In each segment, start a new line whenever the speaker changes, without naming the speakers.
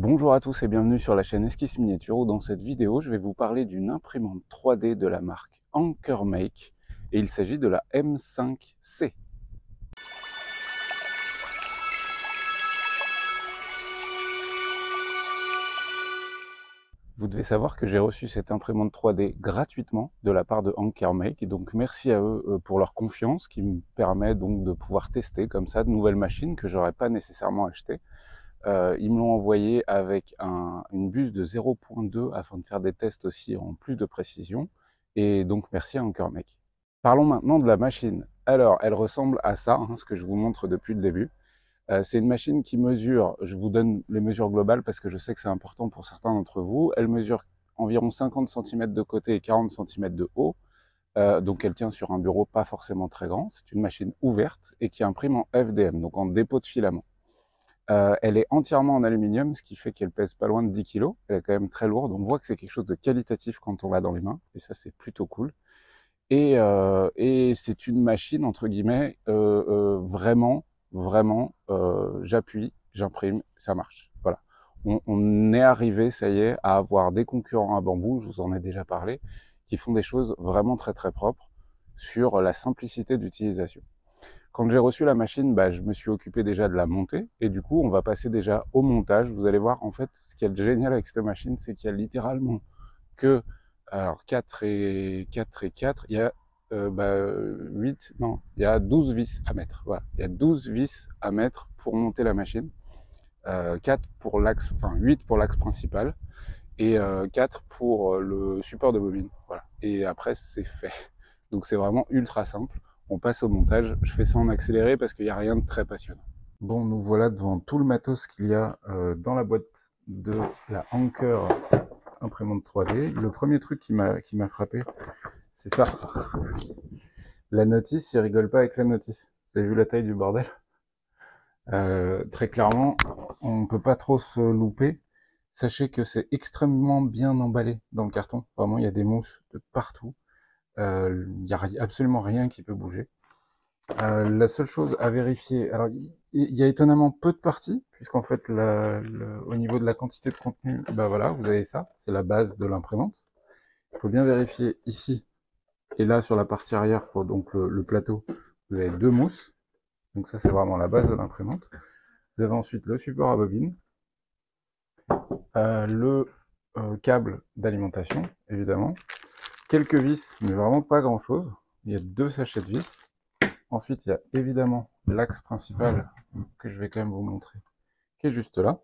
Bonjour à tous et bienvenue sur la chaîne Esquisse Miniature où dans cette vidéo je vais vous parler d'une imprimante 3D de la marque Ankermake et il s'agit de la M5C. Vous devez savoir que j'ai reçu cette imprimante 3D gratuitement de la part de Ankermake et donc merci à eux pour leur confiance qui me permet donc de pouvoir tester comme ça de nouvelles machines que j'aurais pas nécessairement achetées. Ils me l'ont envoyé avec une buse de 0.2 afin de faire des tests aussi en plus de précision. Et donc merci à Ankermake. Parlons maintenant de la machine. Alors, elle ressemble à ça, ce que je vous montre depuis le début. C'est une machine qui mesure, je vous donne les mesures globales parce que je sais que c'est important pour certains d'entre vous. Elle mesure environ 50 cm de côté et 40 cm de haut. Donc elle tient sur un bureau pas forcément très grand. C'est une machine ouverte et qui imprime en FDM, donc en dépôt de filament. Elle est entièrement en aluminium, ce qui fait qu'elle pèse pas loin de 10 kg. Elle est quand même très lourde. On voit que c'est quelque chose de qualitatif quand on l'a dans les mains, et ça c'est plutôt cool. Et c'est une machine, entre guillemets, vraiment, j'appuie, j'imprime, ça marche. Voilà. On est arrivé, ça y est, à avoir des concurrents à bambou, je vous en ai déjà parlé, qui font des choses vraiment très très propres sur la simplicité d'utilisation. Quand j'ai reçu la machine, je me suis occupé déjà de la monter et du coup, on va passer déjà au montage. Vous allez voir, en fait, ce qui est génial avec cette machine, c'est qu'il y a littéralement que, alors 4 et 4 et 4, il y a 8, non, il y a 12 vis à mettre. Voilà, il y a 12 vis à mettre pour monter la machine. 4 pour l'axe, enfin 8 pour l'axe principal et 4 pour le support de bobine. Voilà. Et après, c'est fait. Donc c'est vraiment ultra simple. On passe au montage. Je fais ça en accéléré parce qu'il n'y a rien de très passionnant. Bon, nous voilà devant tout le matos qu'il y a dans la boîte de la Anker imprimante 3D. Le premier truc qui m'a frappé, c'est ça. La notice, il rigole pas avec la notice. Vous avez vu la taille du bordel? Très clairement, on peut pas trop se louper. Sachez que c'est extrêmement bien emballé dans le carton. Vraiment, il y a des mousses de partout. Il n'y a absolument rien qui peut bouger. La seule chose à vérifier, alors il y a étonnamment peu de parties, puisqu'en fait au niveau de la quantité de contenu, voilà, vous avez ça, c'est la base de l'imprimante. Il faut bien vérifier ici et là sur la partie arrière, pour donc le plateau, vous avez deux mousses. Donc ça c'est vraiment la base de l'imprimante. Vous avez ensuite le support à bobine, le câble d'alimentation, évidemment, quelques vis, mais vraiment pas grand chose. Il y a deux sachets de vis. Ensuite, il y a évidemment l'axe principal que je vais quand même vous montrer, qui est juste là.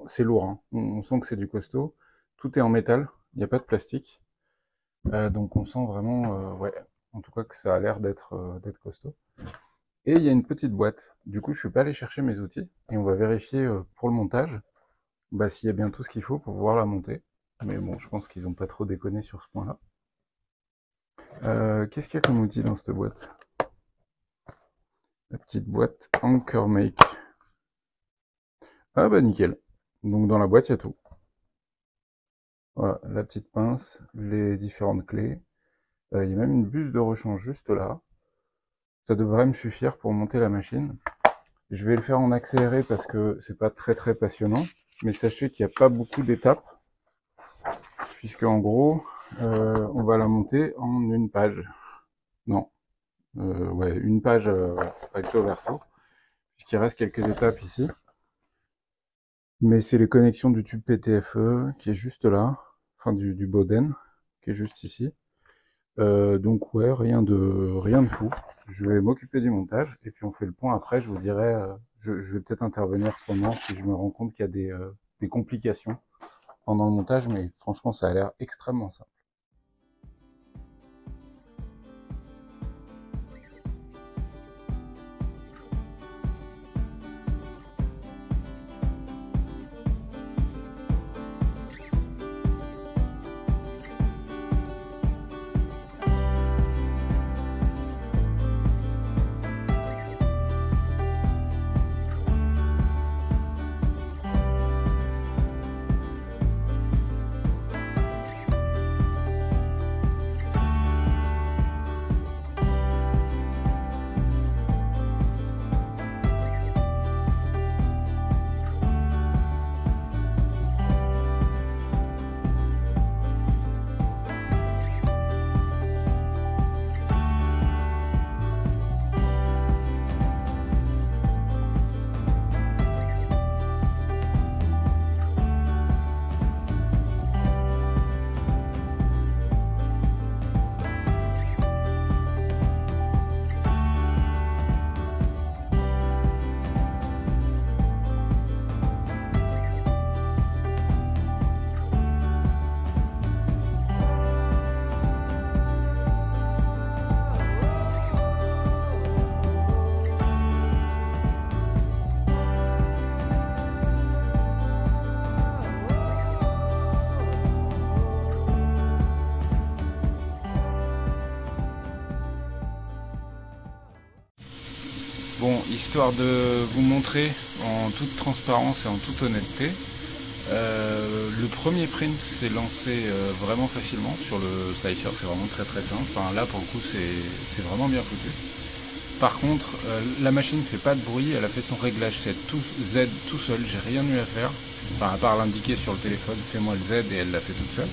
C'est lourd, hein. On sent que c'est du costaud. Tout est en métal, il n'y a pas de plastique. Donc on sent vraiment, ouais, en tout cas que ça a l'air d'être costaud. Et il y a une petite boîte. Du coup, je suis pas allé chercher mes outils et on va vérifier pour le montage s'il y a bien tout ce qu'il faut pour pouvoir la monter. Mais bon, je pense qu'ils n'ont pas trop déconné sur ce point-là. Qu'est-ce qu'il y a comme outil dans cette boîte? La petite boîte Ankermake. Ah nickel. Donc dans la boîte, il y a tout. Voilà, la petite pince, les différentes clés. Il y a même une buse de rechange juste là. Ça devrait me suffire pour monter la machine. Je vais le faire en accéléré parce que c'est pas très très passionnant. Mais sachez qu'il n'y a pas beaucoup d'étapes. Puisque en gros, on va la monter en une page. Non. Ouais, une page recto verso. Puisqu'il reste quelques étapes ici. Mais c'est les connexions du tube PTFE qui est juste là, enfin du Boden qui est juste ici. Donc ouais, rien de fou. Je vais m'occuper du montage et puis on fait le point après. Je vous dirai, je vais peut-être intervenir pendant si je me rends compte qu'il y a des complications pendant le montage, mais franchement ça a l'air extrêmement simple. histoire de vous montrer en toute transparence et en toute honnêteté. Le premier print s'est lancé vraiment facilement sur le slicer, c'est vraiment très très simple. Enfin, là pour le coup c'est vraiment bien foutu. Par contre, la machine ne fait pas de bruit, elle a fait son réglage Z tout seul, j'ai rien eu à faire. Enfin, à part l'indiquer sur le téléphone, fais-moi le Z, et elle l'a fait toute seule.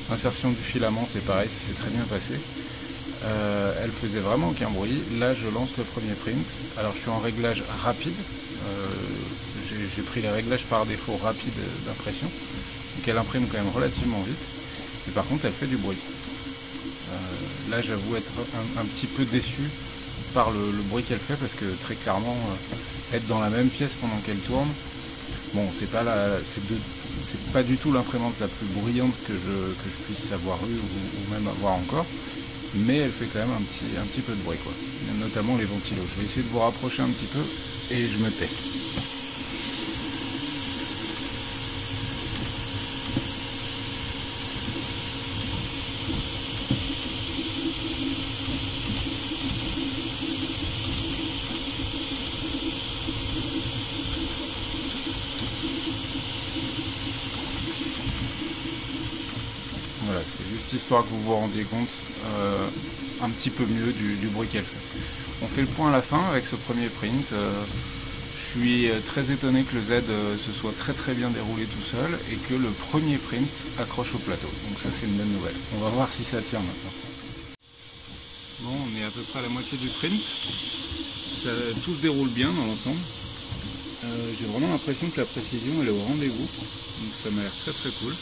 Insertion du filament, c'est pareil, ça s'est très bien passé. Elle faisait vraiment aucun bruit. Là, je lance le premier print. Alors, je suis en réglage rapide. J'ai pris les réglages par défaut rapides d'impression. Donc, elle imprime quand même relativement vite. Mais par contre, elle fait du bruit. Là, j'avoue être un petit peu déçu par le bruit qu'elle fait, parce que très clairement, être dans la même pièce pendant qu'elle tourne, bon, c'est pas du tout l'imprimante la plus bruyante que je puisse avoir eu ou même avoir encore, mais elle fait quand même un petit peu de bruit, quoi. Notamment les ventilos. Je vais essayer de vous rapprocher un petit peu et je me tais. Voilà, c'était juste histoire que vous vous rendiez compte un petit peu mieux du bruit qu'elle fait. On fait le point à la fin avec ce premier print. Je suis très étonné que le Z se soit très très bien déroulé tout seul et que le premier print accroche au plateau. Donc ça, c'est une bonne nouvelle. On va voir si ça tient maintenant. Bon, on est à peu près à la moitié du print. Tout se déroule bien dans l'ensemble. J'ai vraiment l'impression que la précision elle est au rendez-vous. Donc ça m'a l'air très très cool.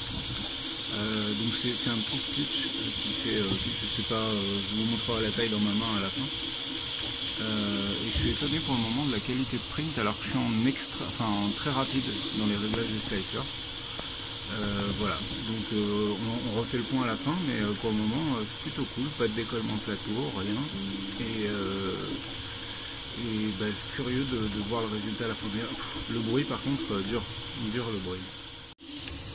Donc c'est un petit stitch qui fait, je sais pas, je vous montrerai la taille dans ma main à la fin. Et je suis étonné pour le moment de la qualité de print alors que je suis en très rapide dans les réglages du slicer. Voilà, donc on refait le point à la fin, mais pour le moment c'est plutôt cool, pas de décollement de plateau, rien. Et bah, je suis curieux de voir le résultat à la fin. Le bruit par contre, dur le bruit.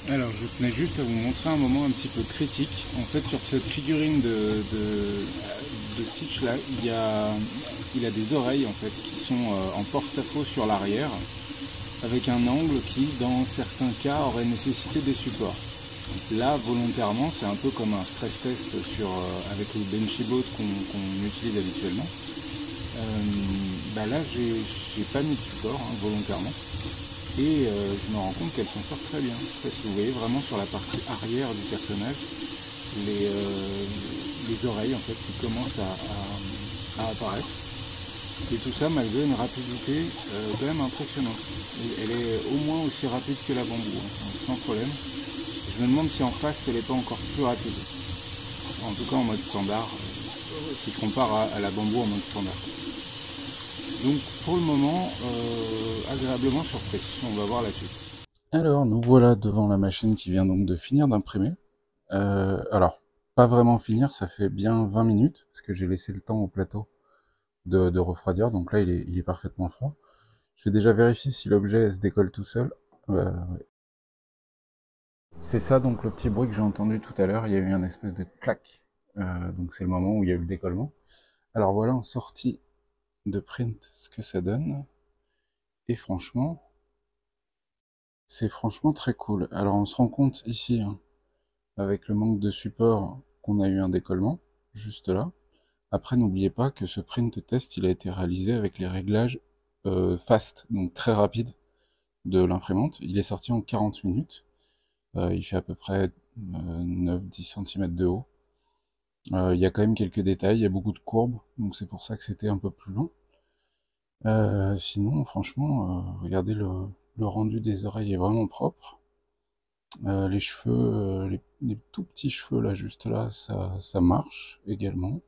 Alors je tenais juste à vous montrer un moment un petit peu critique. En fait, sur cette figurine de Stitch là, il a des oreilles en fait qui sont en porte-à-faux sur l'arrière, avec un angle qui dans certains cas aurait nécessité des supports. Là volontairement c'est un peu comme un stress test avec le Benchy Boat qu'on utilise habituellement. Bah là j'ai pas mis de support volontairement. Et je me rends compte qu'elle s'en sort très bien. Je sais pas si vous voyez vraiment sur la partie arrière du personnage les oreilles en fait qui commencent à apparaître. Et tout ça malgré une rapidité quand même impressionnante. Elle est au moins aussi rapide que la bambou, hein, sans problème. Je me demande si en face elle n'est pas encore plus rapide. En tout cas en mode standard, si je compare à la bambou en mode standard. Donc pour le moment, agréablement surpris. On va voir la suite. Alors nous voilà devant la machine qui vient donc de finir d'imprimer. Alors, pas vraiment finir, ça fait bien 20 minutes, parce que j'ai laissé le temps au plateau de refroidir, donc là il est parfaitement froid. Je vais déjà vérifier si l'objet se décolle tout seul. Ouais. C'est ça donc le petit bruit que j'ai entendu tout à l'heure, il y a eu un espèce de clac. Donc c'est le moment où il y a eu le décollement. Alors voilà en sortie de print ce que ça donne. Et franchement, c'est franchement très cool. Alors on se rend compte ici, hein, avec le manque de support, qu'on a eu un décollement, juste là. Après, n'oubliez pas que ce print test, il a été réalisé avec les réglages fast, donc très rapides de l'imprimante. Il est sorti en 40 minutes. Il fait à peu près 9-10 cm de haut. Il y a quand même quelques détails, il y a beaucoup de courbes, donc c'est pour ça que c'était un peu plus long. Sinon, franchement, regardez le rendu des oreilles est vraiment propre. Les cheveux, les tout petits cheveux là, juste là, ça marche également.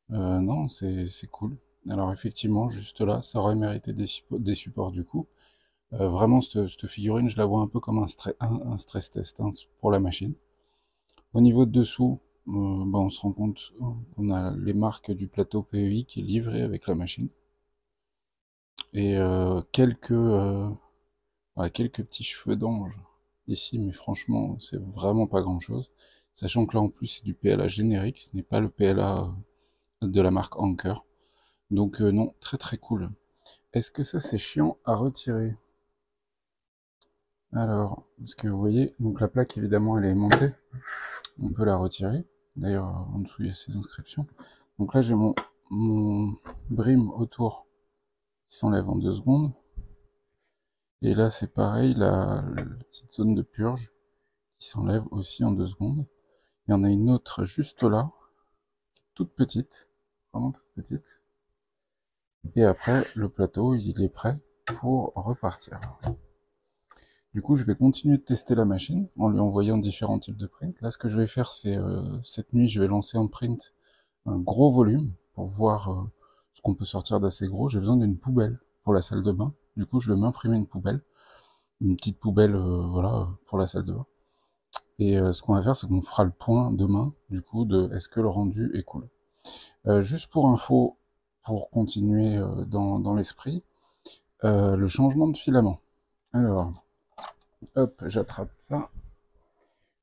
Non, c'est cool. Alors effectivement, juste là, ça aurait mérité des supports du coup. Vraiment, cette figurine, je la vois un peu comme un stress test hein, pour la machine. Au niveau de dessous, bah, on se rend compte qu'on a les marques du plateau PEI qui est livré avec la machine. Et voilà, quelques petits cheveux d'ange ici, mais franchement, c'est vraiment pas grand-chose. Sachant que là, en plus, c'est du PLA générique, ce n'est pas le PLA de la marque Anker. Donc non, très très cool. Est-ce que ça c'est chiant à retirer? Alors, parce que vous voyez, donc la plaque évidemment elle est aimantée, on peut la retirer. D'ailleurs, en dessous il y a ces inscriptions. Donc là j'ai mon brim autour qui s'enlève en 2 secondes. Et là c'est pareil, la petite zone de purge qui s'enlève aussi en 2 secondes. Il y en a une autre juste là, toute petite, vraiment toute petite. Et après, le plateau, il est prêt pour repartir. Du coup, je vais continuer de tester la machine en lui envoyant différents types de print. Là, ce que je vais faire, c'est cette nuit, je vais lancer en print un gros volume pour voir ce qu'on peut sortir d'assez gros. J'ai besoin d'une poubelle pour la salle de bain. Du coup, je vais m'imprimer une petite poubelle, voilà, pour la salle de bain. Et ce qu'on va faire, c'est qu'on fera le point demain, du coup, de est-ce que le rendu est cool. Juste pour info, pour continuer dans l'esprit, le changement de filament. Alors, hop, j'attrape ça.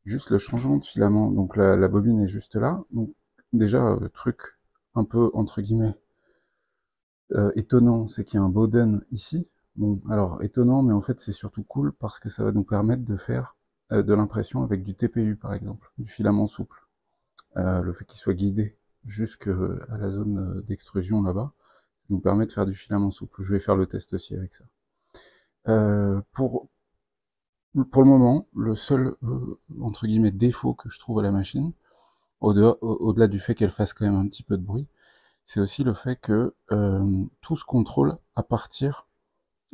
Juste le changement de filament. Donc la bobine est juste là. Donc déjà, truc un peu entre guillemets étonnant, c'est qu'il y a un Bowden ici. Bon, alors étonnant, mais en fait c'est surtout cool parce que ça va nous permettre de faire de l'impression avec du TPU par exemple, du filament souple. Le fait qu'il soit guidé jusqu'à la zone d'extrusion là-bas, ça nous permet de faire du filament souple. Je vais faire le test aussi avec ça. Pour le moment, le seul entre guillemets défaut que je trouve à la machine, au-delà du fait qu'elle fasse quand même un petit peu de bruit, c'est aussi le fait que tout se contrôle à partir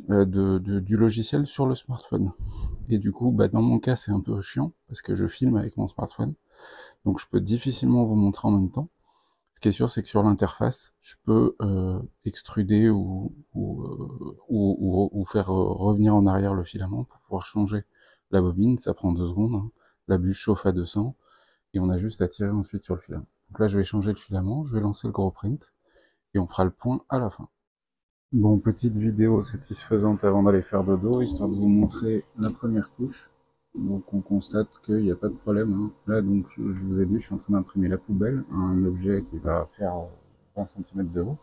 du logiciel sur le smartphone. Et du coup, bah, dans mon cas, c'est un peu chiant parce que je filme avec mon smartphone, donc je peux difficilement vous montrer en même temps. Ce qui est sûr, c'est que sur l'interface, je peux extruder ou faire revenir en arrière le filament pour pouvoir changer la bobine. Ça prend 2 secondes. Hein. La bûche chauffe à 200 et on a juste à tirer ensuite sur le filament. Donc là, je vais changer le filament, je vais lancer le gros print et on fera le point à la fin. Bon, petite vidéo satisfaisante avant d'aller faire dodo, histoire de vous montrer la première couche. Donc on constate qu'il n'y a pas de problème. Hein. Là, donc, je vous ai dit, je suis en train d'imprimer la poubelle, un objet qui va faire 20 cm de haut.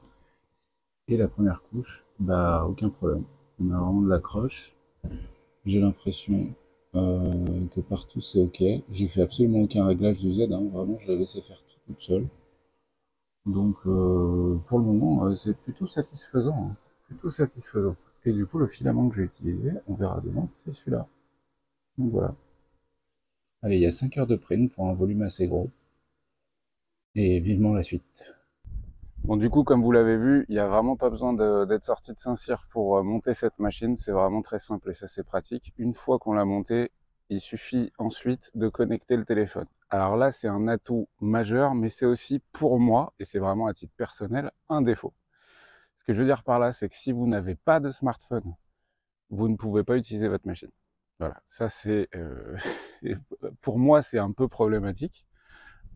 Et la première couche, bah aucun problème. On a vraiment de l'accroche. J'ai l'impression que partout c'est ok. J'ai fait absolument aucun réglage du Z, hein. Vraiment je l'ai laissé faire tout toute seule. Donc pour le moment c'est plutôt satisfaisant. Hein. Plutôt satisfaisant. Et du coup le filament que j'ai utilisé, on verra demain, c'est celui-là. Donc voilà. Allez, il y a 5 heures de print pour un volume assez gros. Et vivement la suite. Bon, du coup, comme vous l'avez vu, il n'y a vraiment pas besoin d'être sorti de Saint-Cyr pour monter cette machine. C'est vraiment très simple et ça, c'est pratique. Une fois qu'on l'a montée, il suffit ensuite de connecter le téléphone. Alors là, c'est un atout majeur, mais c'est aussi pour moi, et c'est vraiment à titre personnel, un défaut. Ce que je veux dire par là, c'est que si vous n'avez pas de smartphone, vous ne pouvez pas utiliser votre machine. Voilà, ça c'est... pour moi, c'est un peu problématique.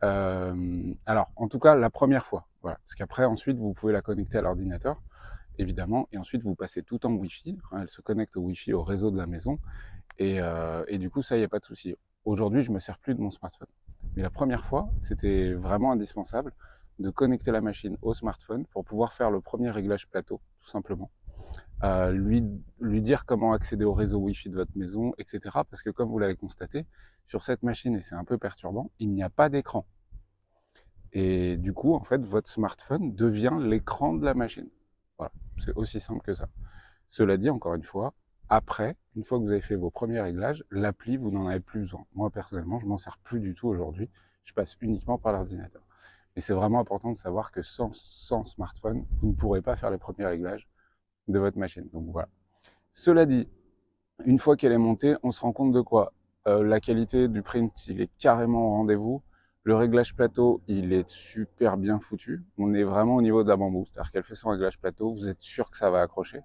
Alors, en tout cas, la première fois, voilà. Parce qu'après, ensuite, vous pouvez la connecter à l'ordinateur, évidemment, et ensuite, vous passez tout en Wi-Fi. Elle se connecte au Wi-Fi, au réseau de la maison, et du coup, ça, il n'y a pas de souci. Aujourd'hui, je me sers plus de mon smartphone. Mais la première fois, c'était vraiment indispensable de connecter la machine au smartphone pour pouvoir faire le premier réglage plateau, tout simplement. Lui dire comment accéder au réseau Wi-Fi de votre maison, etc. Parce que comme vous l'avez constaté, sur cette machine, et c'est un peu perturbant, il n'y a pas d'écran. Et du coup, en fait, votre smartphone devient l'écran de la machine. Voilà, c'est aussi simple que ça. Cela dit, encore une fois, après, une fois que vous avez fait vos premiers réglages, l'appli, vous n'en avez plus besoin. Moi, personnellement, je m'en sers plus du tout aujourd'hui. Je passe uniquement par l'ordinateur. Et c'est vraiment important de savoir que sans smartphone, vous ne pourrez pas faire les premiers réglages de votre machine. Donc voilà. Cela dit, une fois qu'elle est montée, on se rend compte de quoi? La qualité du print, il est carrément au rendez-vous. Le réglage plateau, il est super bien foutu. On est vraiment au niveau de la bambou. C'est-à-dire qu'elle fait son réglage plateau, vous êtes sûr que ça va accrocher.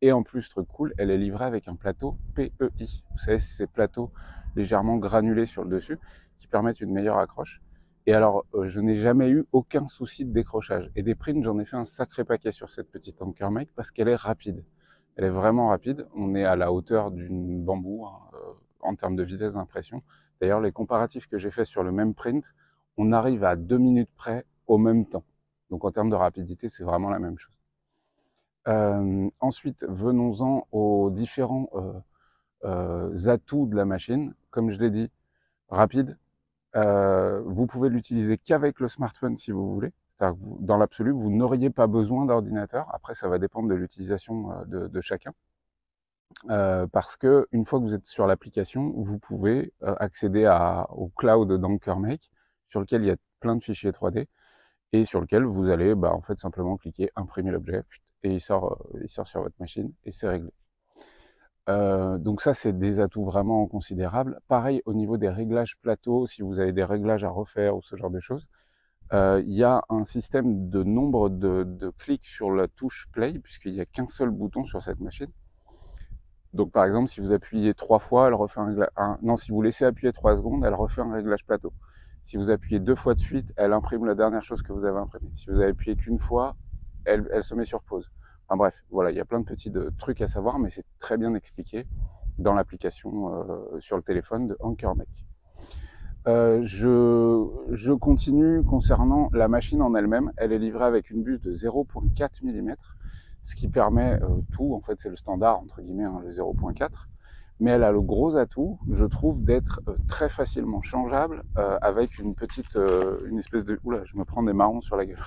Et en plus, truc cool, elle est livrée avec un plateau PEI. Vous savez, c'est ces plateaux légèrement granulés sur le dessus qui permettent une meilleure accroche. Et alors, je n'ai jamais eu aucun souci de décrochage. Et des prints, j'en ai fait un sacré paquet sur cette petite Anker Make parce qu'elle est rapide. Elle est vraiment rapide. On est à la hauteur d'une bambou hein, en termes de vitesse d'impression. D'ailleurs, les comparatifs que j'ai fait sur le même print, on arrive à 2 minutes près au même temps. Donc en termes de rapidité, c'est vraiment la même chose. Ensuite, venons-en aux différents atouts de la machine. Comme je l'ai dit, rapide. Vous pouvez l'utiliser qu'avec le smartphone si vous voulez. C'est-à-dire que dans l'absolu, vous n'auriez pas besoin d'ordinateur. Après, ça va dépendre de l'utilisation de chacun. Parce que une fois que vous êtes sur l'application, vous pouvez accéder au cloud d'AnchorMake, sur lequel il y a plein de fichiers 3D, et sur lequel vous allez en fait simplement cliquer imprimer l'objet, et il sort sur votre machine, et c'est réglé. Donc ça, c'est des atouts vraiment considérables. Pareil au niveau des réglages plateau, si vous avez des réglages à refaire ou ce genre de choses, il y a un système de nombre de clics sur la touche play, puisqu'il n'y a qu'un seul bouton sur cette machine. Donc par exemple, si vous appuyez 3 fois, elle refait non, si vous laissez appuyer 3 secondes, elle refait un réglage plateau. Si vous appuyez 2 fois de suite, elle imprime la dernière chose que vous avez imprimée. Si vous avez appuyé qu'une fois, elle se met sur pause. Enfin bref, voilà, il y a plein de petits trucs à savoir, mais c'est très bien expliqué dans l'application sur le téléphone de AnchorMake. Je continue concernant la machine en elle-même. Elle est livrée avec une buse de 0,4 mm, ce qui permet tout, en fait c'est le standard entre guillemets, hein, le 0,4, mais elle a le gros atout, je trouve, d'être très facilement changeable avec une petite, une espèce de, oula, je me prends des marrons sur la gueule,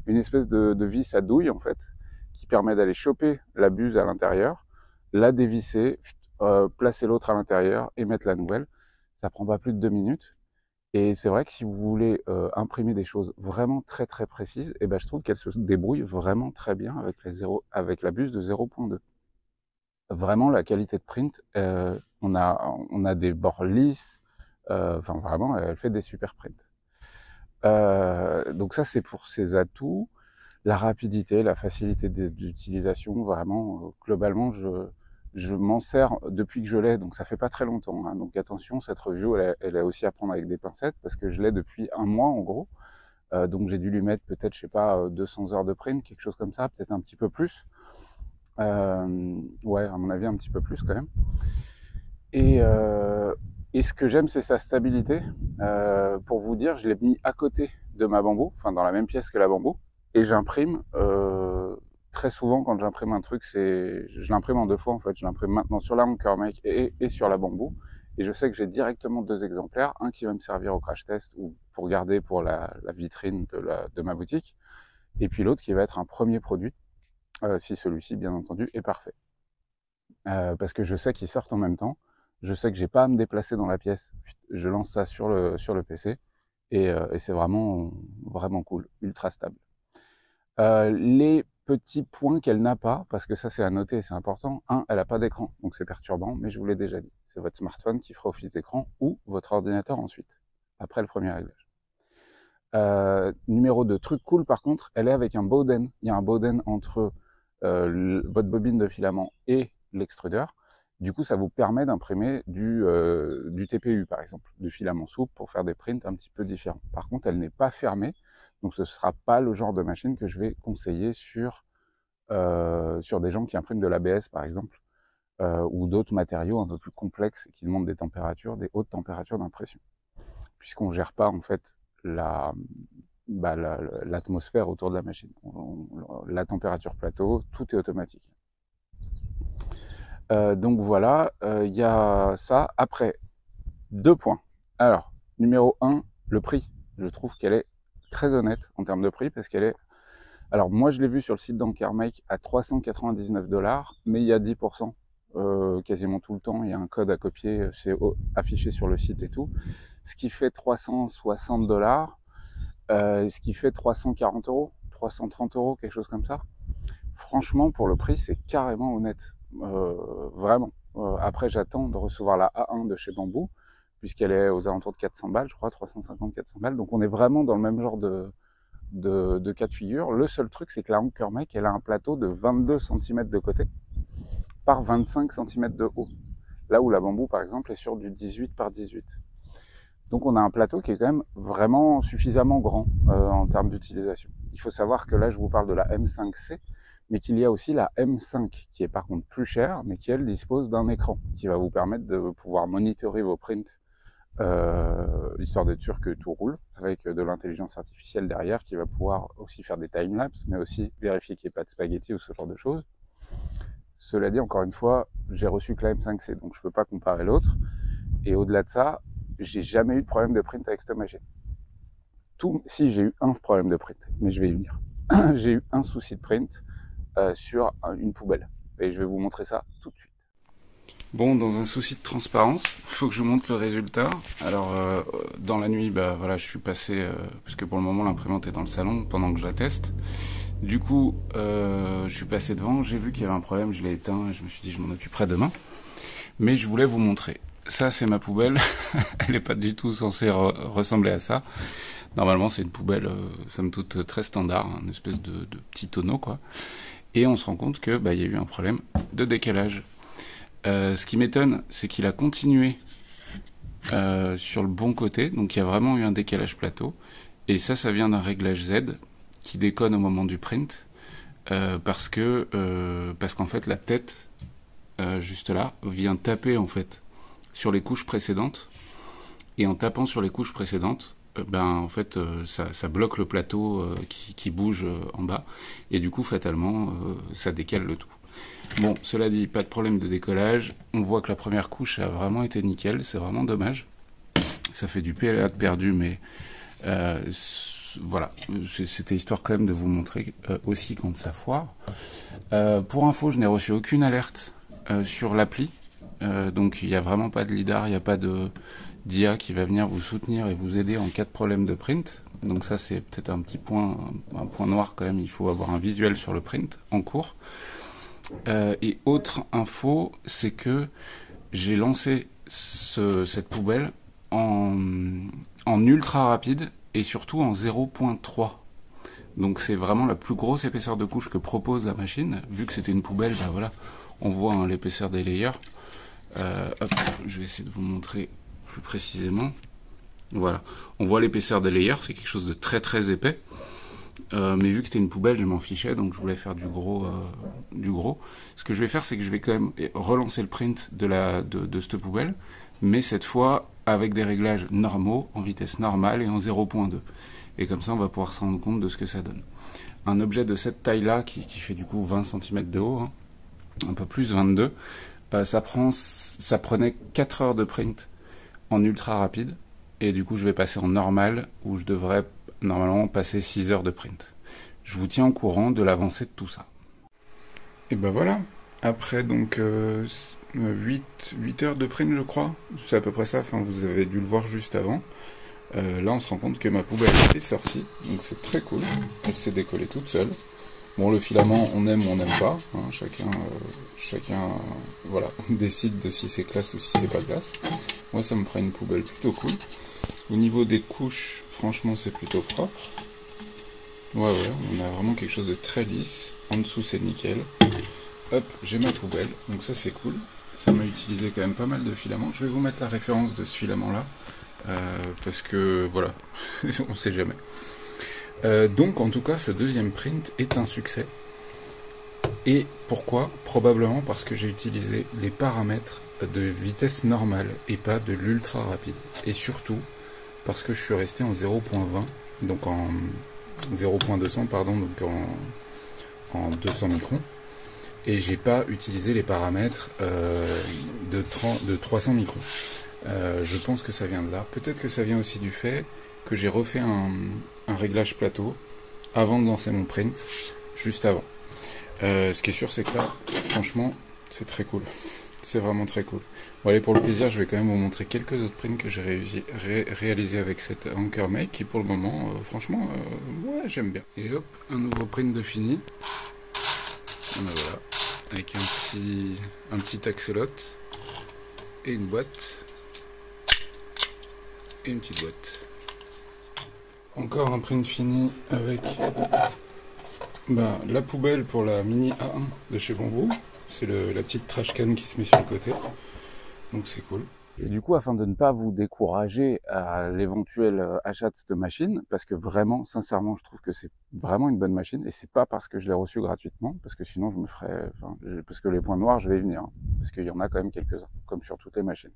une espèce de vis à douille en fait, qui permet d'aller choper la buse à l'intérieur, la dévisser, placer l'autre à l'intérieur et mettre la nouvelle. Ça prend pas plus de 2 minutes. Et c'est vrai que si vous voulez imprimer des choses vraiment très très précises, et ben, je trouve qu'elle se débrouille vraiment très bien avec la buse de 0.2. Vraiment, la qualité de print, on a des bords lisses, enfin vraiment, elle fait des super prints. Donc ça, c'est pour ses atouts. La rapidité, la facilité d'utilisation, vraiment, globalement, je m'en sers depuis que je l'ai, donc ça fait pas très longtemps, hein. Donc attention, cette review, elle est aussi à prendre avec des pincettes, parce que je l'ai depuis 1 mois en gros. Donc j'ai dû lui mettre peut-être, je sais pas, 200 heures de print, quelque chose comme ça, peut-être un petit peu plus. Ouais, à mon avis, un petit peu plus quand même. Et, et ce que j'aime, c'est sa stabilité. Pour vous dire, je l'ai mis à côté de ma bambou, enfin dans la même pièce que la bambou, et j'imprime. Très souvent, quand j'imprime un truc, je l'imprime en 2 fois en fait. Je l'imprime maintenant sur la AnchorMake et sur la bambou. Et je sais que j'ai directement 2 exemplaires, un qui va me servir au crash test ou pour garder pour la vitrine de ma boutique, et puis l'autre qui va être un premier produit, si celui-ci, bien entendu, est parfait. Parce que je sais qu'ils sortent en même temps. Je sais que j'ai pas à me déplacer dans la pièce. Je lance ça sur le PC et c'est vraiment, vraiment cool, ultra stable. Les petits points qu'elle n'a pas, parce que ça c'est à noter, c'est important. Un, elle n'a pas d'écran, donc c'est perturbant, mais je vous l'ai déjà dit. C'est votre smartphone qui fera office d'écran ou votre ordinateur ensuite, après le premier réglage. Numéro 2, truc cool par contre, elle est avec un Bowden. Il y a un Bowden entre votre bobine de filament et l'extrudeur. Du coup, ça vous permet d'imprimer du TPU, par exemple, du filament souple pour faire des prints un petit peu différents. Par contre, elle n'est pas fermée, donc ce ne sera pas le genre de machine que je vais conseiller sur des gens qui impriment de l'ABS, par exemple, ou d'autres matériaux un peu plus complexes qui demandent des températures, des hautes températures d'impression. Puisqu'on ne gère pas, en fait, l'atmosphère autour de la machine. La température plateau, tout est automatique. Donc voilà, il y a ça. Après, 2 points. Alors, numéro 1, le prix. Je trouve qu'elle est très honnête en termes de prix, parce qu'elle est... Alors moi, je l'ai vu sur le site d'AnchorMake à 399 $, mais il y a 10%. Quasiment tout le temps, il y a un code à copier, c'est affiché sur le site et tout. Ce qui fait 360 $, ce qui fait 340 €, 330 €, quelque chose comme ça. Franchement, pour le prix, c'est carrément honnête. Vraiment. Après, j'attends de recevoir la A1 de chez Bamboo, puisqu'elle est aux alentours de 400 balles, je crois, 350-400 balles. Donc on est vraiment dans le même genre de cas de figure. Le seul truc, c'est que la AnchorMake, elle a un plateau de 22 cm de côté par 25 cm de haut. Là où la Bamboo, par exemple, est sur du 18 par 18. Donc on a un plateau qui est quand même vraiment suffisamment grand en termes d'utilisation. Il faut savoir que là, je vous parle de la M5C, mais qu'il y a aussi la M5, qui est par contre plus chère, mais qui elle dispose d'un écran, qui va vous permettre de pouvoir monitorer vos prints histoire d'être sûr que tout roule, avec de l'intelligence artificielle derrière qui va pouvoir aussi faire des timelapses, mais aussi vérifier qu'il n'y ait pas de spaghetti ou ce genre de choses. Cela dit, encore une fois, j'ai reçu que la M5C, donc je ne peux pas comparer l'autre. Et au-delà de ça, j'ai jamais eu de problème de print avec cette machine. Si, j'ai eu un problème de print, mais je vais y venir. J'ai eu un souci de print sur une poubelle. Et je vais vous montrer ça tout de suite. Bon, dans un souci de transparence, il faut que je vous montre le résultat. Alors, dans la nuit, bah voilà, je suis passé, parce que pour le moment l'imprimante est dans le salon pendant que je la teste. Du coup, je suis passé devant, j'ai vu qu'il y avait un problème, je l'ai éteint, et je me suis dit je m'en occuperai demain. Mais je voulais vous montrer. Ça, c'est ma poubelle. Elle n'est pas du tout censée ressembler à ça. Normalement, c'est une poubelle, somme toute, très standard, une espèce de petit tonneau, quoi. Et on se rend compte que, bah, y a eu un problème de décalage. Ce qui m'étonne, c'est qu'il a continué sur le bon côté, donc il y a vraiment eu un décalage plateau. Et ça vient d'un réglage Z qui déconne au moment du print, parce qu'en fait, la tête, juste là, vient taper en fait sur les couches précédentes. Et en tapant sur les couches précédentes, en fait, ça bloque le plateau qui bouge en bas. Et du coup, fatalement, ça décale le tout. Bon, cela dit, pas de problème de décollage. On voit que la première couche a vraiment été nickel. C'est vraiment dommage. Ça fait du PLA de perdu, mais voilà. C'était histoire quand même de vous montrer aussi quand ça foire. Pour info, je n'ai reçu aucune alerte sur l'appli. Donc il n'y a vraiment pas de lidar, il n'y a pas d'IA qui va venir vous soutenir et vous aider en cas de problème de print. Donc ça c'est peut-être un petit point, un point noir quand même, il faut avoir un visuel sur le print en cours. Et autre info, c'est que j'ai lancé cette poubelle en ultra rapide et surtout en 0.3. Donc c'est vraiment la plus grosse épaisseur de couche que propose la machine. Vu que c'était une poubelle, bah voilà, on voit hein, l'épaisseur des layers. Hop, je vais essayer de vous montrer plus précisément. Voilà, on voit l'épaisseur des layers, c'est quelque chose de très très épais. Mais vu que c'était une poubelle, je m'en fichais, donc je voulais faire du gros. Ce que je vais faire, c'est que je vais quand même relancer le print de cette poubelle, mais cette fois avec des réglages normaux, en vitesse normale et en 0.2. Et comme ça, on va pouvoir se rendre compte de ce que ça donne. Un objet de cette taille-là, qui fait du coup 20 cm de haut, hein, un peu plus, 22, ça prenait 4 heures de print en ultra rapide, et du coup je vais passer en normal, où je devrais normalement passer 6 heures de print. Je vous tiens au courant de l'avancée de tout ça. Et ben voilà, après donc 8 heures de print je crois, c'est à peu près ça, enfin vous avez dû le voir juste avant. Là on se rend compte que ma poubelle est sortie, donc c'est très cool, elle s'est décollée toute seule. Bon, le filament, on aime ou on n'aime pas. Hein, chacun voilà, décide de si c'est classe ou si c'est pas classe. Moi, ça me fera une poubelle plutôt cool. Au niveau des couches, franchement, c'est plutôt propre. Ouais, on a vraiment quelque chose de très lisse. En dessous, c'est nickel. Hop, j'ai ma poubelle. Donc ça, c'est cool. Ça m'a utilisé quand même pas mal de filaments. Je vais vous mettre la référence de ce filament-là. Parce que, voilà, on sait jamais. Donc en tout cas ce deuxième print est un succès. Et pourquoi? Probablement parce que j'ai utilisé les paramètres de vitesse normale et pas de l'ultra rapide. Et surtout parce que je suis resté en 0.20, donc en 0.200 pardon, donc en 200 microns. Et j'ai pas utilisé les paramètres de 300 microns. Je pense que ça vient de là. Peut-être que ça vient aussi du fait que j'ai refait un réglage plateau avant de lancer mon print, juste avant. Ce qui est sûr, c'est que là, franchement, c'est très cool. C'est vraiment très cool. Bon, allez, pour le plaisir, je vais quand même vous montrer quelques autres prints que j'ai réalisé avec cette Anchor Make, qui pour le moment, franchement, ouais, j'aime bien. Et hop, un nouveau print de fini. Voilà, avec un petit axolot et une boîte. Et une petite boîte. Encore un print fini avec la poubelle pour la Mini A1 de chez Bamboo. C'est la petite trash can qui se met sur le côté. Donc c'est cool. Et du coup, afin de ne pas vous décourager à l'éventuel achat de cette machine, parce que vraiment, sincèrement, je trouve que c'est vraiment une bonne machine, et c'est pas parce que je l'ai reçue gratuitement, parce que sinon je me ferais... parce que les points noirs, je vais y venir, hein, parce qu'il y en a quand même quelques-uns, comme sur toutes les machines.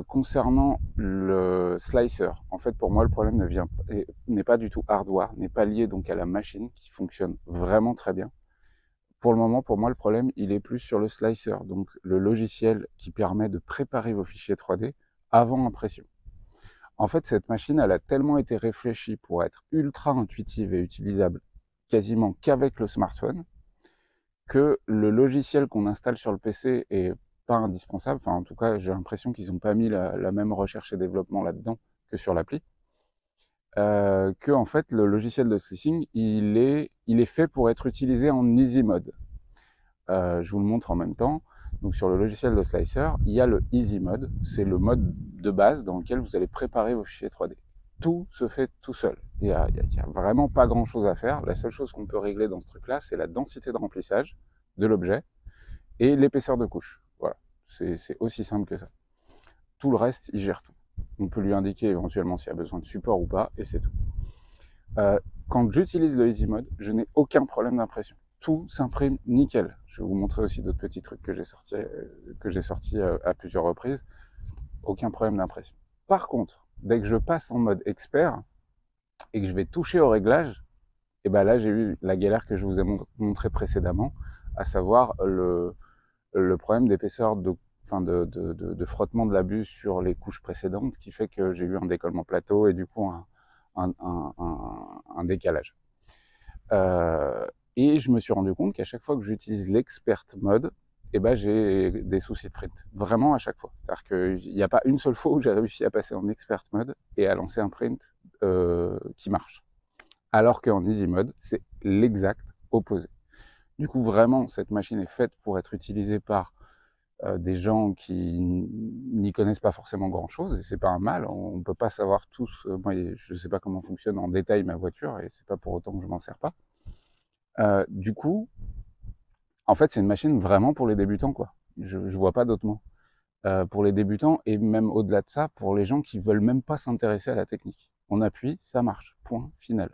Concernant le slicer, en fait, pour moi, le problème n'est pas du tout hardware, n'est pas lié donc à la machine qui fonctionne vraiment très bien. Pour le moment, pour moi, le problème, il est plus sur le slicer, donc le logiciel qui permet de préparer vos fichiers 3D avant impression. En fait, cette machine, elle a tellement été réfléchie pour être ultra intuitive et utilisable quasiment qu'avec le smartphone, que le logiciel qu'on installe sur le PC est pas indispensable. Enfin, en tout cas, j'ai l'impression qu'ils n'ont pas mis la même recherche et développement là-dedans que sur l'appli. Que en fait, le logiciel de slicing, il est fait pour être utilisé en easy mode. Je vous le montre en même temps. Donc sur le logiciel de Slicer, il y a le Easy Mode. C'est le mode de base dans lequel vous allez préparer vos fichiers 3D. Tout se fait tout seul. Il y a vraiment pas grand chose à faire. La seule chose qu'on peut régler dans ce truc-là, c'est la densité de remplissage de l'objet et l'épaisseur de couche. Voilà. C'est aussi simple que ça. Tout le reste, il gère tout. On peut lui indiquer éventuellement s'il y a besoin de support ou pas, et c'est tout. Quand j'utilise le Easy Mode, je n'ai aucun problème d'impression. Tout s'imprime nickel. Je vais vous montrer aussi d'autres petits trucs que j'ai sortis à plusieurs reprises. Aucun problème d'impression. Par contre, dès que je passe en mode expert et que je vais toucher au réglage, et ben là j'ai eu la galère que je vous ai montré précédemment, à savoir le problème d'épaisseur de frottement de la buse sur les couches précédentes, qui fait que j'ai eu un décollement plateau et du coup un décalage. Et je me suis rendu compte qu'à chaque fois que j'utilise l'expert mode, eh ben, j'ai des soucis de print. Vraiment à chaque fois. C'est-à-dire qu'il n'y a pas une seule fois où j'ai réussi à passer en expert mode et à lancer un print qui marche. Alors qu'en easy mode, c'est l'exact opposé. Du coup, vraiment, cette machine est faite pour être utilisée par des gens qui n'y connaissent pas forcément grand-chose, et c'est pas un mal. On ne peut pas savoir tous. Moi, je ne sais pas comment fonctionne en détail ma voiture, et c'est pas pour autant que je m'en sers pas. Du coup, en fait, c'est une machine vraiment pour les débutants, quoi. Je vois pas d'autres mots. Pour les débutants, et même au-delà de ça, pour les gens qui veulent même pas s'intéresser à la technique. On appuie, ça marche. Point final.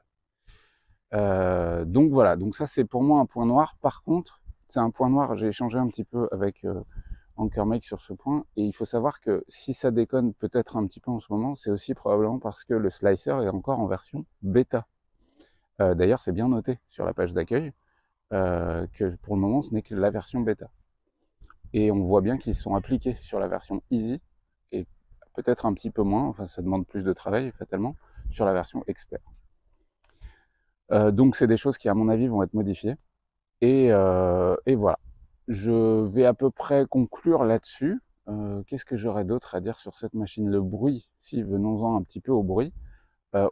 Donc voilà, donc ça c'est pour moi un point noir. Par contre, c'est un point noir, j'ai échangé un petit peu avec AnchorMake sur ce point, et il faut savoir que si ça déconne peut-être un petit peu en ce moment, c'est aussi probablement parce que le slicer est encore en version bêta. D'ailleurs, c'est bien noté sur la page d'accueil que pour le moment, ce n'est que la version bêta. Et on voit bien qu'ils sont appliqués sur la version easy, et peut-être un petit peu moins, enfin ça demande plus de travail fatalement, sur la version expert. Donc c'est des choses qui à mon avis vont être modifiées. Et voilà. Je vais à peu près conclure là-dessus. Qu'est-ce que j'aurais d'autre à dire sur cette machine? Le bruit, si, venons-en un petit peu au bruit.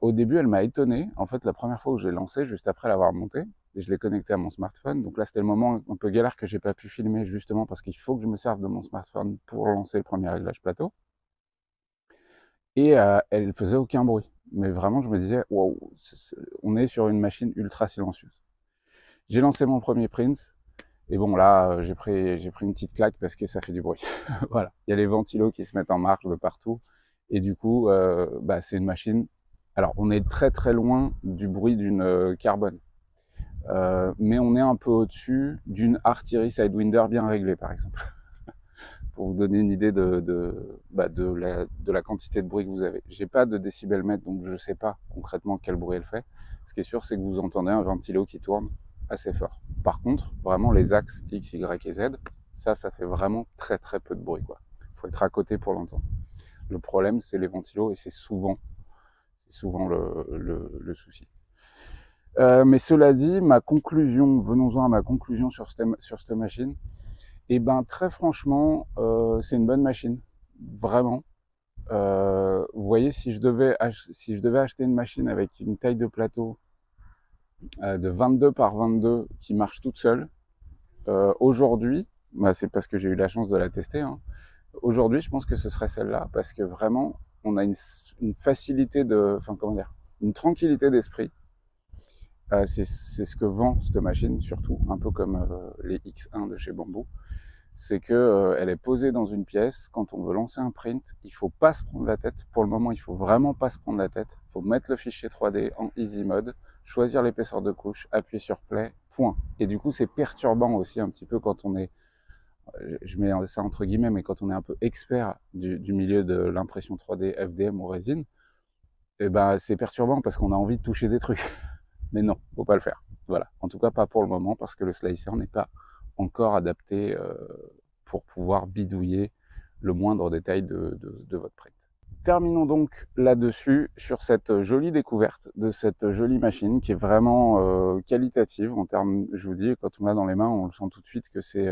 Au début, elle m'a étonné. En fait, la première fois où je l'ai lancé, juste après l'avoir monté, et je l'ai connecté à mon smartphone. Donc là, c'était le moment un peu galère que j'ai pas pu filmer, justement parce qu'il faut que je me serve de mon smartphone pour lancer le premier réglage plateau. Et elle faisait aucun bruit. Mais vraiment, je me disais, waouh, on est sur une machine ultra silencieuse. J'ai lancé mon premier print. Et bon, là, j'ai pris une petite claque parce que ça fait du bruit. Voilà. Il y a les ventilos qui se mettent en marche de partout. Et du coup, bah, c'est une machine. Alors, on est très très loin du bruit d'une Carbone. Mais on est un peu au-dessus d'une Artillery Sidewinder bien réglée, par exemple. Pour vous donner une idée de la quantité de bruit que vous avez. J'ai pas de décibelmètre, donc je sais pas concrètement quel bruit elle fait. Ce qui est sûr, c'est que vous entendez un ventilo qui tourne assez fort. Par contre, vraiment les axes X, Y et Z, ça fait vraiment très très peu de bruit, quoi. Faut être à côté pour l'entendre. Le problème, c'est les ventilos, et c'est souvent le souci. Mais cela dit, ma conclusion, venons-en à ma conclusion sur cette machine. Et ben très franchement, c'est une bonne machine, vraiment. Vous voyez, si je devais acheter une machine avec une taille de plateau de 22 par 22 qui marche toute seule, aujourd'hui, bah, c'est parce que j'ai eu la chance de la tester, hein. Aujourd'hui, je pense que ce serait celle-là, parce que vraiment, on a une facilité enfin comment dire, une tranquillité d'esprit. C'est ce que vend cette machine, surtout, un peu comme les X1 de chez Bamboo. C'est que elle est posée dans une pièce. Quand on veut lancer un print, il faut pas se prendre la tête. Pour le moment, il faut vraiment pas se prendre la tête. Il faut mettre le fichier 3D en easy mode, choisir l'épaisseur de couche, appuyer sur play, point. Et du coup, c'est perturbant aussi un petit peu quand on est je mets ça entre guillemets, mais quand on est un peu expert du milieu de l'impression 3D, FDM ou résine, et ben c'est perturbant parce qu'on a envie de toucher des trucs. Mais non, faut pas le faire. Voilà. En tout cas, pas pour le moment parce que le slicer n'est pas encore adapté pour pouvoir bidouiller le moindre détail de votre print. Terminons donc là-dessus sur cette jolie découverte de cette jolie machine qui est vraiment qualitative en termes, je vous dis, quand on l'a dans les mains, on le sent tout de suite que c'est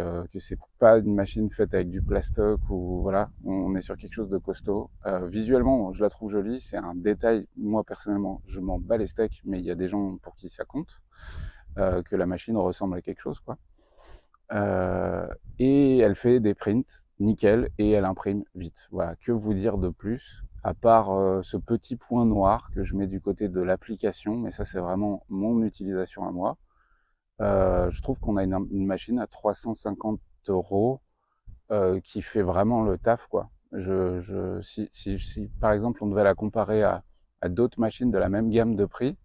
pas une machine faite avec du plastoc ou voilà, on est sur quelque chose de costaud. Visuellement, je la trouve jolie, c'est un détail. Moi personnellement, je m'en bats les steaks, mais il y a des gens pour qui ça compte, que la machine ressemble à quelque chose, quoi. Et elle fait des prints nickel et elle imprime vite. Voilà, que vous dire de plus à part ce petit point noir que je mets du côté de l'application, mais ça c'est vraiment mon utilisation à moi. Je trouve qu'on a une machine à 350 € qui fait vraiment le taf, quoi. Si par exemple on devait la comparer à d'autres machines de la même gamme de prix,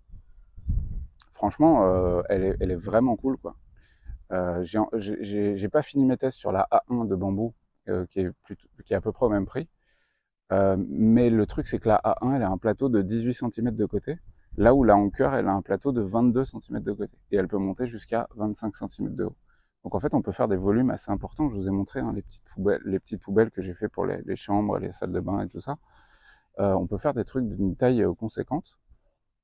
franchement elle est vraiment cool, quoi. J'ai pas fini mes tests sur la A1 de Bamboo, qui est à peu près au même prix. Mais le truc, c'est que la A1, elle a un plateau de 18 cm de côté, là où la Anker, elle a un plateau de 22 cm de côté. Et elle peut monter jusqu'à 25 cm de haut. Donc en fait, on peut faire des volumes assez importants. Je vous ai montré hein, les petites poubelles que j'ai fait pour les chambres, les salles de bain et tout ça. On peut faire des trucs d'une taille conséquente.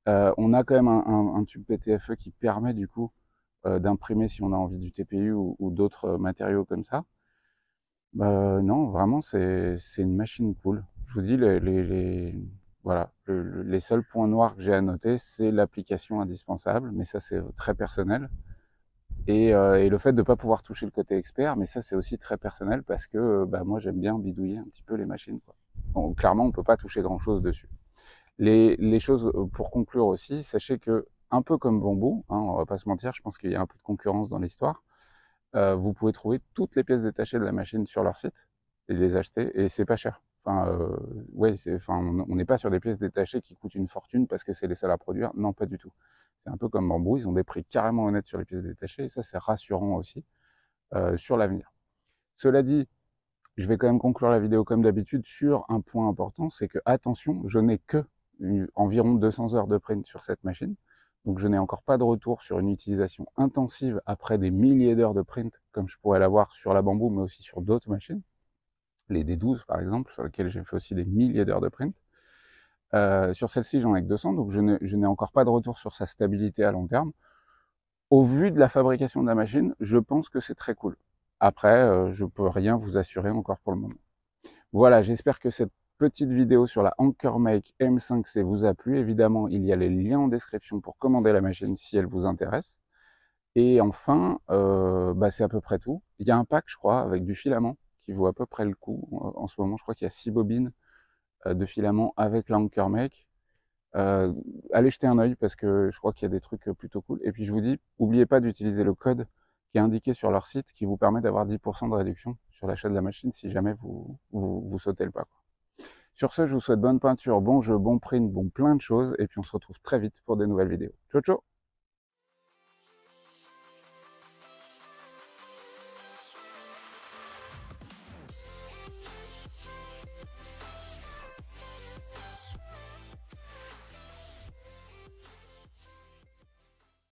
On a quand même un tube PTFE qui permet du coup d'imprimer si on a envie du TPU ou d'autres matériaux comme ça. Non, vraiment, c'est une machine cool. Je vous dis, voilà, les seuls points noirs que j'ai à noter, c'est l'application indispensable, mais ça, c'est très personnel. Et le fait de ne pas pouvoir toucher le côté expert, mais ça, c'est aussi très personnel parce que moi, j'aime bien bidouiller un petit peu les machines, quoi. Bon, clairement, on ne peut pas toucher grand-chose dessus. Les choses, pour conclure aussi, sachez que, un peu comme Bamboo, hein, on va pas se mentir, je pense qu'il y a un peu de concurrence dans l'histoire, vous pouvez trouver toutes les pièces détachées de la machine sur leur site et les acheter, et c'est pas cher. Enfin, ouais, enfin, on n'est pas sur des pièces détachées qui coûtent une fortune parce que c'est les seules à produire. Non, pas du tout. C'est un peu comme Bamboo, ils ont des prix carrément honnêtes sur les pièces détachées, et ça, c'est rassurant aussi sur l'avenir. Cela dit, je vais quand même conclure la vidéo comme d'habitude sur un point important, c'est que, attention, je n'ai que environ 200 heures de print sur cette machine. Donc je n'ai encore pas de retour sur une utilisation intensive après des milliers d'heures de print, comme je pourrais l'avoir sur la Bamboo, mais aussi sur d'autres machines. Les D12 par exemple, sur lesquelles j'ai fait aussi des milliers d'heures de print. Sur celle-ci, j'en ai que 200, donc je n'ai encore pas de retour sur sa stabilité à long terme. Au vu de la fabrication de la machine, je pense que c'est très cool. Après, je peux rien vous assurer encore pour le moment. Voilà, j'espère que cette petite vidéo sur la AnkerMake M5C vous a plu. Évidemment, il y a les liens en description pour commander la machine si elle vous intéresse. Et enfin, c'est à peu près tout. Il y a un pack, je crois, avec du filament qui vaut à peu près le coup. En ce moment, je crois qu'il y a 6 bobines de filament avec la AnkerMake. Allez jeter un œil parce que je crois qu'il y a des trucs plutôt cool. Et puis je vous dis, n'oubliez pas d'utiliser le code qui est indiqué sur leur site qui vous permet d'avoir 10% de réduction sur l'achat de la machine si jamais vous sautez le pas, quoi. Sur ce, je vous souhaite bonne peinture, bon jeu, bon print, bon plein de choses, et puis on se retrouve très vite pour des nouvelles vidéos. Ciao ciao!